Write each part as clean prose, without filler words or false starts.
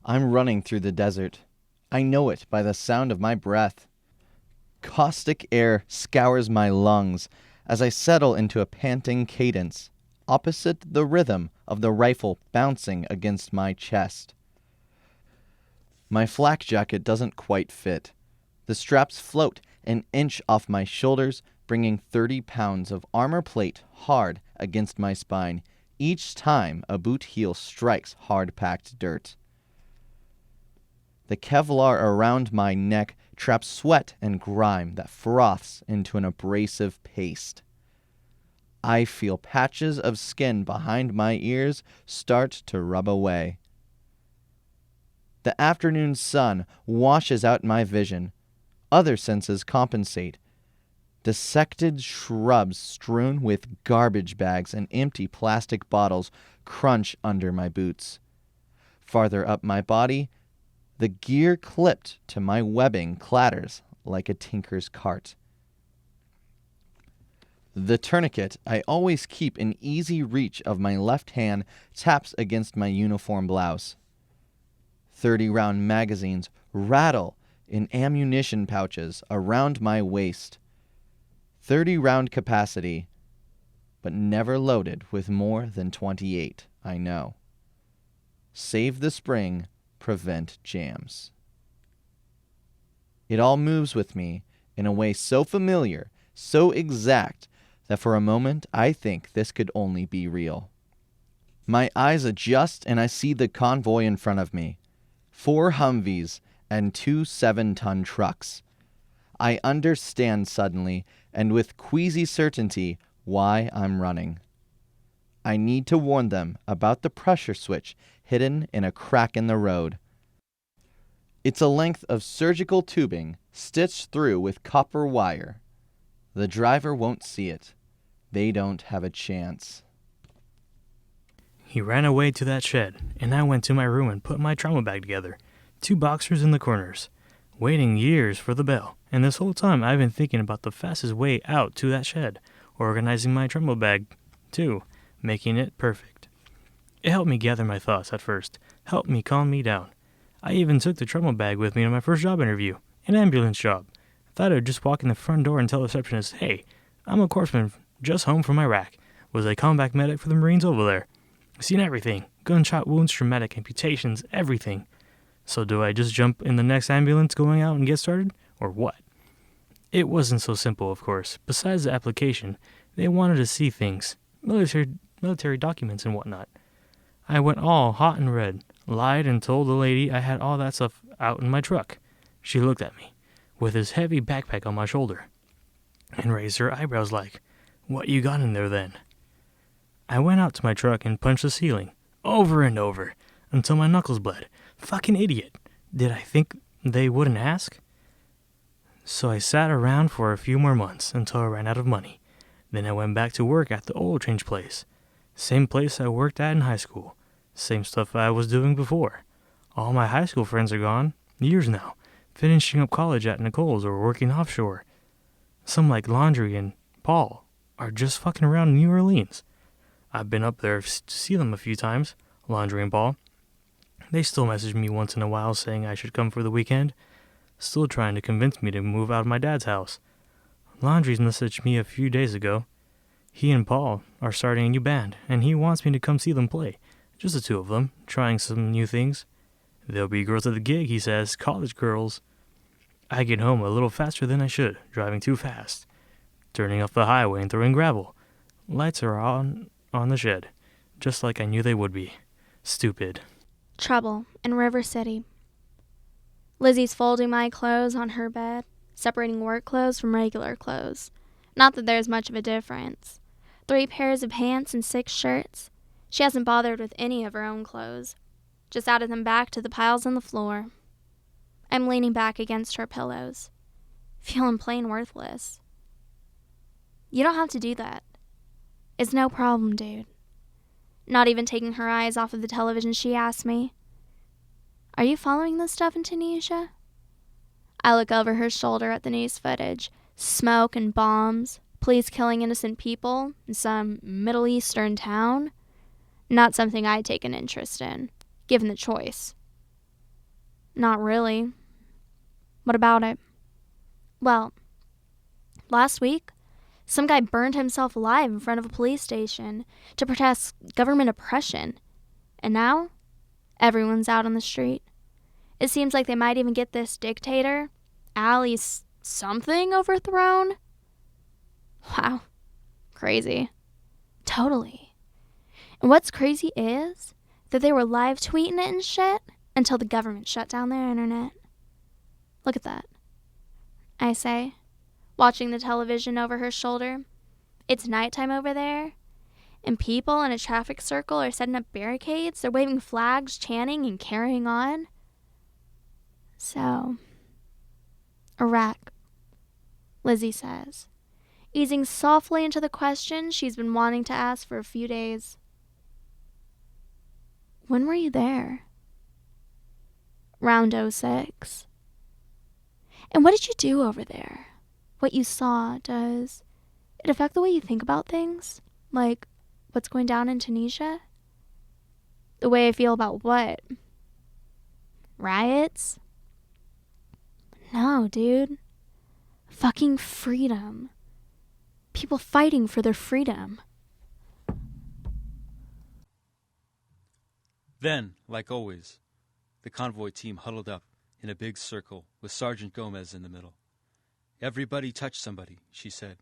I'm running through the desert. I know it by the sound of my breath. Caustic air scours my lungs as I settle into a panting cadence, opposite the rhythm of the rifle bouncing against my chest. My flak jacket doesn't quite fit. The straps float an inch off my shoulders, bringing 30 pounds of armor plate hard against my spine each time a boot heel strikes hard-packed dirt. The Kevlar around my neck traps sweat and grime that froths into an abrasive paste. I feel patches of skin behind my ears start to rub away. The afternoon sun washes out my vision. Other senses compensate. Dissected shrubs strewn with garbage bags and empty plastic bottles crunch under my boots. Farther up my body, the gear clipped to my webbing clatters like a tinker's cart. The tourniquet I always keep in easy reach of my left hand taps against my uniform blouse. 30-round magazines rattle in ammunition pouches around my waist. 30-round capacity, but never loaded with more than 28, I know. Save the spring, prevent jams. It all moves with me in a way so familiar, so exact, that for a moment I think this could only be real. My eyes adjust and I see the convoy in front of me. 4 Humvees and 2 7-ton trucks. I understand suddenly, and with queasy certainty, why I'm running. I need to warn them about the pressure switch hidden in a crack in the road. It's a length of surgical tubing stitched through with copper wire. The driver won't see it. They don't have a chance. He ran away to that shed, and I went to my room and put my trauma bag together. 2 boxers in the corners, waiting years for the bell. And this whole time I've been thinking about the fastest way out to that shed, organizing my trauma bag, too, making it perfect. It helped me gather my thoughts at first, helped me calm me down. I even took the trauma bag with me to my first job interview, an ambulance job. I thought I'd just walk in the front door and tell the receptionist, "Hey, I'm a corpsman just home from Iraq. Was a combat medic for the Marines over there. Seen everything. Gunshot wounds, traumatic amputations, everything. So do I just jump in the next ambulance going out and get started? Or what?" It wasn't so simple, of course. Besides the application, they wanted to see things, military documents and whatnot. I went all hot and red, lied and told the lady I had all that stuff out in my truck. She looked at me, with his heavy backpack on my shoulder, and raised her eyebrows like, "What you got in there then?" I went out to my truck and punched the ceiling, over and over, until my knuckles bled. Fucking idiot. Did I think they wouldn't ask? So I sat around for a few more months until I ran out of money. Then I went back to work at the oil change place. Same place I worked at in high school. Same stuff I was doing before. All my high school friends are gone. Years now. Finishing up college at Nicole's or working offshore. Some like Laundry and Paul are just fucking around in New Orleans. I've been up there to see them a few times, Laundry and Paul. They still message me once in a while saying I should come for the weekend. Still trying to convince me to move out of my dad's house. Laundry's messaged me a few days ago. He and Paul are starting a new band, and he wants me to come see them play. Just the 2 of them, trying some new things. There'll be girls at the gig, he says, college girls. I get home a little faster than I should, driving too fast. Turning off the highway and throwing gravel. Lights are on the shed, just like I knew they would be. Stupid. Trouble in River City. Lizzie's folding my clothes on her bed, separating work clothes from regular clothes. Not that there's much of a difference. 3 pairs of pants and 6 shirts. She hasn't bothered with any of her own clothes. Just added them back to the piles on the floor. I'm leaning back against her pillows, feeling plain worthless. You don't have to do that. It's no problem, dude. Not even taking her eyes off of the television, she asked me, "Are you following this stuff in Tunisia?" I look over her shoulder at the news footage. Smoke and bombs, police killing innocent people in some Middle Eastern town. Not something I'd take an interest in, given the choice. Not really. What about it? Well, last week, some guy burned himself alive in front of a police station to protest government oppression. And now, everyone's out on the street. It seems like they might even get this dictator, Ali something, overthrown. Wow. Crazy. Totally. And what's crazy is that they were live tweeting it and shit until the government shut down their internet. Look at that. I say, watching the television over her shoulder. It's nighttime over there, and people in a traffic circle are setting up barricades. They're waving flags, chanting, and carrying on. So, Iraq, Lizzie says, easing softly into the question she's been wanting to ask for a few days. When were you there? Round 06. And what did you do over there? What you saw, does it affect the way you think about things? Like, what's going down in Tunisia? The way I feel about what? Riots? No, dude. Fucking freedom. People fighting for their freedom. Then, like always, the convoy team huddled up in a big circle with Sergeant Gomez in the middle. Everybody touched somebody, she said.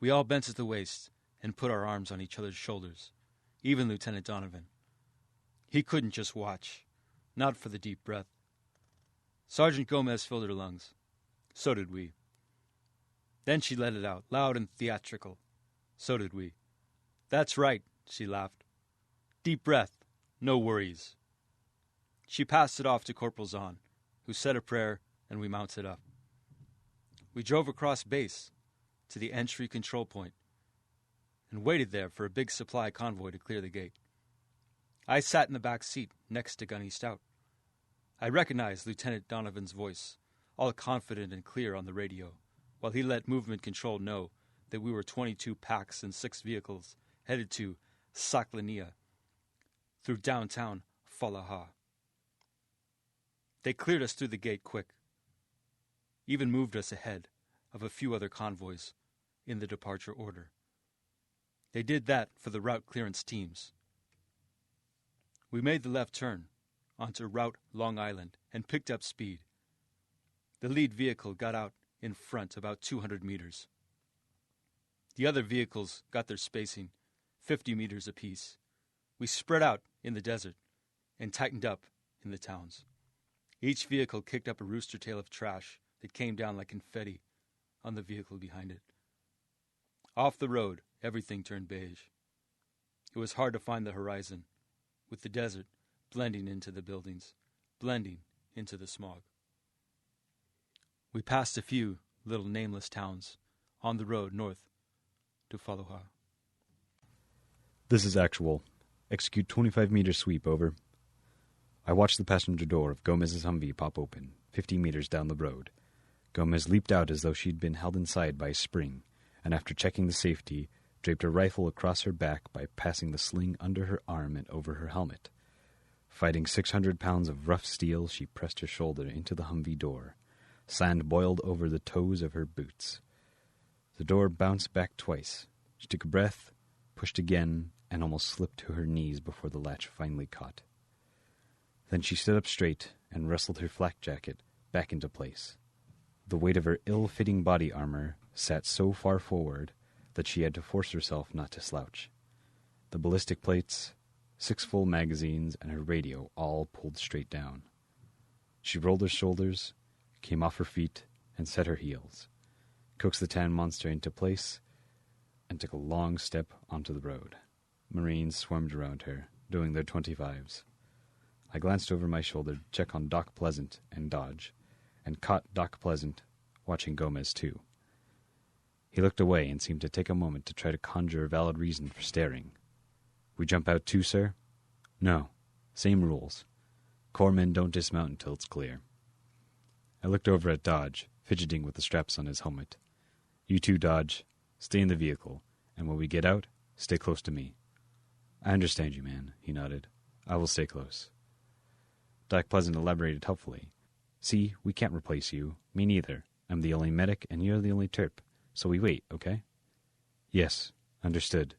We all bent at the waist and put our arms on each other's shoulders, even Lieutenant Donovan. He couldn't just watch, not for the deep breath. Sergeant Gomez filled her lungs. So did we. Then she let it out, loud and theatrical. So did we. That's right, she laughed. Deep breath, no worries. She passed it off to Corporal Zahn, who said a prayer, and we mounted up. We drove across base to the entry control point and waited there for a big supply convoy to clear the gate. I sat in the back seat next to Gunny Stout. I recognized Lieutenant Donovan's voice, all confident and clear on the radio, while he let movement control know that we were 22 packs and 6 vehicles headed to Saklania through downtown Falaha. They cleared us through the gate quick, even moved us ahead of a few other convoys in the departure order. They did that for the route clearance teams. We made the left turn onto Route Long Island and picked up speed. The lead vehicle got out in front about 200 meters. The other vehicles got their spacing, 50 meters apiece. We spread out in the desert and tightened up in the towns. Each vehicle kicked up a rooster tail of trash that came down like confetti on the vehicle behind it. Off the road, everything turned beige. It was hard to find the horizon, with the desert blending into the buildings, blending into the smog. We passed a few little nameless towns on the road north to Falaha. This is actual. Execute 25-meter sweep, over. I watched the passenger door of Gomez's Humvee pop open, 50 meters down the road. Gomez leaped out as though she'd been held inside by a spring, and after checking the safety, draped a rifle across her back by passing the sling under her arm and over her helmet. Fighting 600 pounds of rough steel, she pressed her shoulder into the Humvee door. Sand boiled over the toes of her boots. The door bounced back twice. She took a breath, pushed again, and almost slipped to her knees before the latch finally caught. Then she stood up straight and wrestled her flak jacket back into place. The weight of her ill-fitting body armor sat so far forward that she had to force herself not to slouch. The ballistic plates, 6 full magazines, and her radio all pulled straight down. She rolled her shoulders, came off her feet, and set her heels, coaxed the tan monster into place, and took a long step onto the road. Marines swarmed around her, doing their 25s. I glanced over my shoulder to check on Doc Pleasant and Dodge, and caught Doc Pleasant watching Gomez too. He looked away and seemed to take a moment to try to conjure a valid reason for staring. We jump out too, sir? No. Same rules. Corpsmen don't dismount until it's clear. I looked over at Dodge, fidgeting with the straps on his helmet. You too, Dodge. Stay in the vehicle, and when we get out, stay close to me. I understand you, man, he nodded. I will stay close. Doc Pleasant elaborated helpfully, See, we can't replace you. Me neither. I'm the only medic, and you're the only terp. So we wait, okay? Yes, understood.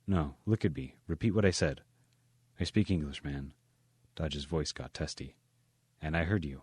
No, look at me. Repeat what I said. I speak English, man. Dodge's voice got testy. And I heard you.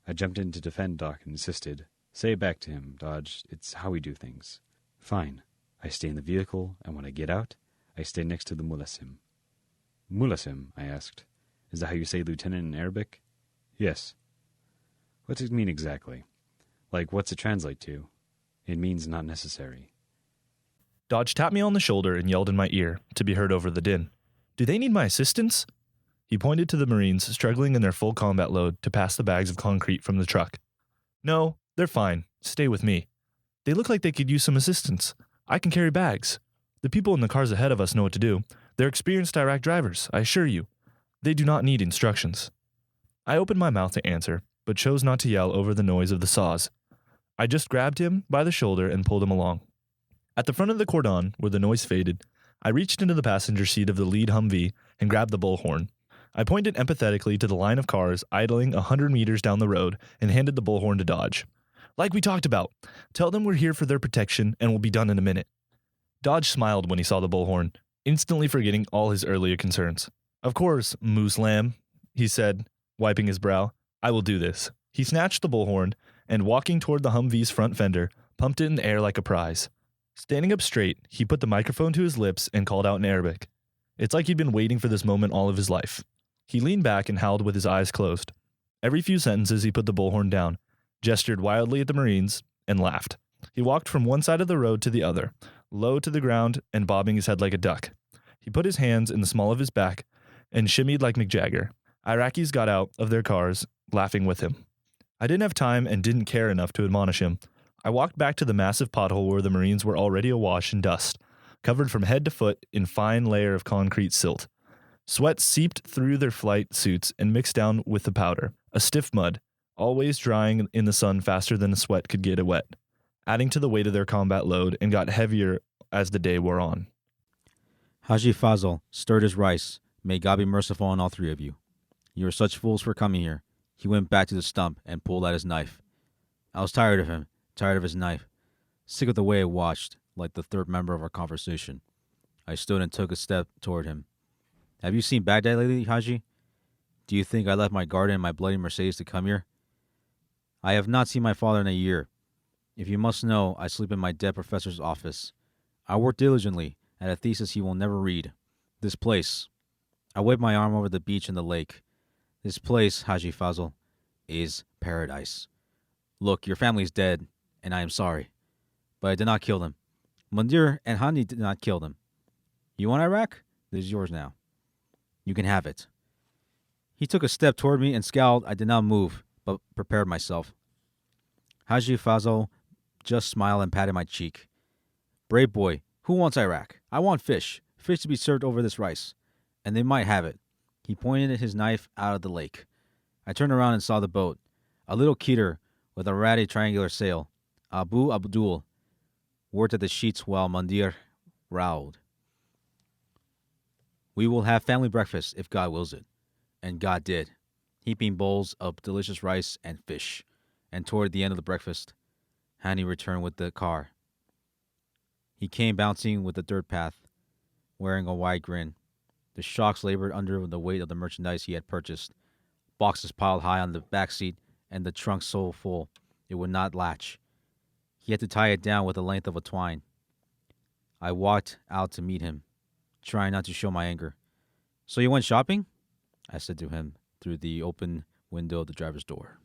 I jumped in to defend Doc and insisted. Say it back to him, Dodge. It's how we do things. Fine. I stay in the vehicle, and when I get out, I stay next to the mulasim. Mulasim, I asked. Is that how you say lieutenant in Arabic? Yes. What does it mean exactly? Like, what's it translate to? It means not necessary. Dodge tapped me on the shoulder and yelled in my ear, to be heard over the din. Do they need my assistance? He pointed to the Marines struggling in their full combat load to pass the bags of concrete from the truck. No, they're fine. Stay with me. They look like they could use some assistance. I can carry bags. The people in the cars ahead of us know what to do. They're experienced Iraq drivers, I assure you. They do not need instructions. I opened my mouth to answer, but chose not to yell over the noise of the saws. I just grabbed him by the shoulder and pulled him along. At the front of the cordon, where the noise faded, I reached into the passenger seat of the lead Humvee and grabbed the bullhorn. I pointed empathetically to the line of cars idling 100 meters down the road and handed the bullhorn to Dodge. Like we talked about, tell them we're here for their protection and we'll be done in a minute. Dodge smiled when he saw the bullhorn, instantly forgetting all his earlier concerns. Of course, Moose Lamb, he said, wiping his brow. I will do this. He snatched the bullhorn and, walking toward the Humvee's front fender, pumped it in the air like a prize. Standing up straight, he put the microphone to his lips and called out in Arabic. It's like he'd been waiting for this moment all of his life. He leaned back and howled with his eyes closed. Every few sentences he put the bullhorn down, gestured wildly at the Marines, and laughed. He walked from one side of the road to the other, low to the ground and bobbing his head like a duck. He put his hands in the small of his back and shimmied like Mick Jagger. Iraqis got out of their cars, laughing with him. I didn't have time and didn't care enough to admonish him. I walked back to the massive pothole where the Marines were already awash in dust, covered from head to foot in fine layer of concrete silt. Sweat seeped through their flight suits and mixed down with the powder, a stiff mud, always drying in the sun faster than the sweat could get it wet, adding to the weight of their combat load, and got heavier as the day wore on. Haji Fazl stirred his rice. May God be merciful on all three of you. You are such fools for coming here. He went back to the stump and pulled out his knife. I was tired of him, tired of his knife, sick of the way it watched, like the third member of our conversation. I stood and took a step toward him. Have you seen Baghdad lately, Haji? Do you think I left my garden and my bloody Mercedes to come here? I have not seen my father in a year. If you must know, I sleep in my dead professor's office. I work diligently at a thesis he will never read. This place. I waved my arm over the beach and the lake. This place, Haji Fazl, is paradise. Look, your family's dead, and I am sorry. But I did not kill them. Mundir and Hani did not kill them. You want Iraq? This is yours now. You can have it. He took a step toward me and scowled. I did not move, but prepared myself. Haji Fazl just smiled and patted my cheek. Brave boy, who wants Iraq? I want fish. Fish to be served over this rice. And they might have it. He pointed his knife out of the lake. I turned around and saw the boat. A little keter with a ratty triangular sail. Abu Abdul worked at the sheets while Mundir rowed. We will have family breakfast if God wills it. And God did, heaping bowls of delicious rice and fish. And toward the end of the breakfast, Hani returned with the car. He came bouncing with the dirt path, wearing a wide grin. The shocks labored under the weight of the merchandise he had purchased. Boxes piled high on the back seat and the trunk so full it would not latch. He had to tie it down with the length of a twine. I walked out to meet him, trying not to show my anger. So you went shopping? I said to him through the open window of the driver's door.